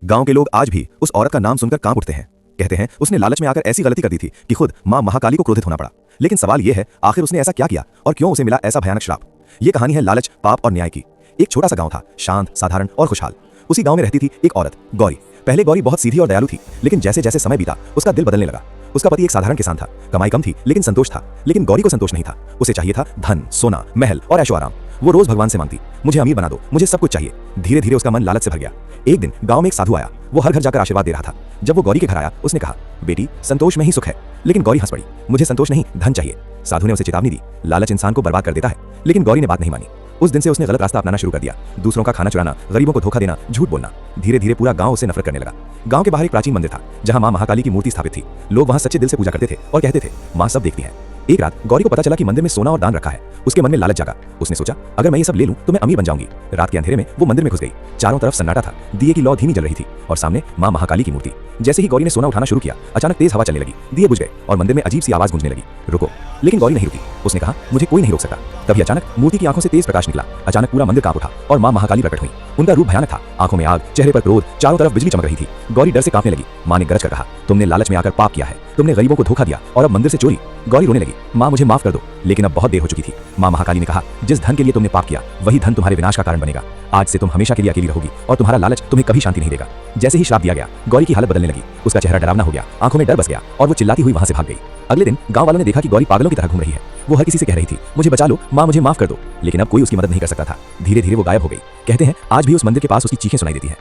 गांव के लोग आज भी उस औरत का नाम सुनकर कांप उठते हैं। कहते हैं उसने लालच में आकर ऐसी गलती कर दी थी कि खुद मां महाकाली को क्रोधित होना पड़ा। लेकिन सवाल यह है, आखिर उसने ऐसा क्या किया और क्यों उसे मिला ऐसा भयानक श्राप। ये कहानी है लालच, पाप और न्याय की। एक छोटा सा गांव था, शांत, साधारण और खुशहाल। उसी गांव में रहती थी एक औरत, गौरी। पहले गौरी बहुत सीधी और दयालु थी, लेकिन जैसे जैसे समय बीता उसका दिल बदलने लगा। उसका पति एक साधारण किसान था, कमाई कम थी लेकिन संतोष था। लेकिन गौरी को संतोष नहीं था। उसे चाहिए था धन, सोना, महल और ऐशो आराम। वो रोज भगवान से मांगती, मुझे अमीर बना दो, मुझे सब कुछ चाहिए। धीरे धीरे उसका मन लालच से भर गया। एक दिन गांव में एक साधु आया। वो हर घर जाकर आशीर्वाद दे रहा था। जब वो गौरी के घर आया, उसने कहा, बेटी, संतोष में ही सुख है। लेकिन गौरी हंस पड़ी, मुझे संतोष नहीं, धन चाहिए। साधु ने उसे चेतावनी दी, लालच इंसान को बर्बाद कर देता है। लेकिन गौरी ने बात नहीं मानी। उस दिन से उसने गलत रास्ता अपनाना शुरू कर दिया। दूसरों का खाना चुराना, गरीबों को धोखा देना, झूठ बोलना। धीरे धीरे पूरा गांव उसे नफरत करने लगा। गांव के बाहर एक प्राचीन मंदिर था, जहां मां महाकाली की मूर्ति स्थापित थी। लोग वहां सच्चे दिल से पूजा करते थे और कहते थे, मां सब देखती है। एक रात गौरी को पता चला कि मंदिर में सोना और दान रखा है। उसके मन में लालच जागा। उसने सोचा, अगर मैं ये सब ले लूं तो मैं अमीर बन जाऊंगी। रात के अंधेरे में वो मंदिर में घुस गई। चारों तरफ सन्नाटा था, दिए की लौ धीमी जल रही थी और सामने मां महाकाली की मूर्ति। जैसे ही गौरी ने सोना उठाना शुरू किया, अचानक तेज हवा चलने लगी, दिए बुझ गए और मंदिर में अजीब सी आवाज गूंजने लगी, रुको। लेकिन गौरी नहीं रुकी। उसने कहा, मुझे कोई नहीं रोक सकता। तभी अचानक मूर्ति की आंखों से तेज प्रकाश निकला। अचानक पूरा मंदिर कांप उठा और मां महाकाली प्रकट हुई। उनका रूप भयानक था, आंखों में आग, चेहरे पर क्रोध, चारों तरफ बिजली चमक रही थी। गौरी डर से कांपने लगी। मां ने गरज कर कहा, तुमने लालच में आकर पाप किया है, तुमने गरीबों को धोखा दिया और अब मंदिर से चोरी। गौरी रोने लगी, मां मुझे माफ कर दो। लेकिन अब बहुत देर हो चुकी थी। मां महाकाली ने कहा, जिस धन के लिए तुमने पाप किया, वही धन तुम्हारे विनाश का कारण बनेगा। आज से तुम हमेशा के लिए अकेली रहोगी और तुम्हारा लालच तुम्हें कभी शांति नहीं देगा। जैसे ही श्राप दिया गया, गौरी की हालत बदलने लगी। उसका चेहरा डरावना हो गया, आंखों में डर बस गया और वो चिल्लाती हुई वहां से भाग गई। अगले दिन गांव वालों ने देखा कि गौरी पागलों की तरह घूम रही है। वो हर किसी से कह रही थी, मुझे बचा लो, मां मुझे माफ कर दो। लेकिन अब कोई उसकी मदद नहीं कर सकता था। धीरे धीरे वो गायब हो गई। कहते हैं आज भी उस मंदिर के पास उसकी चीखें सुनाई देती हैं।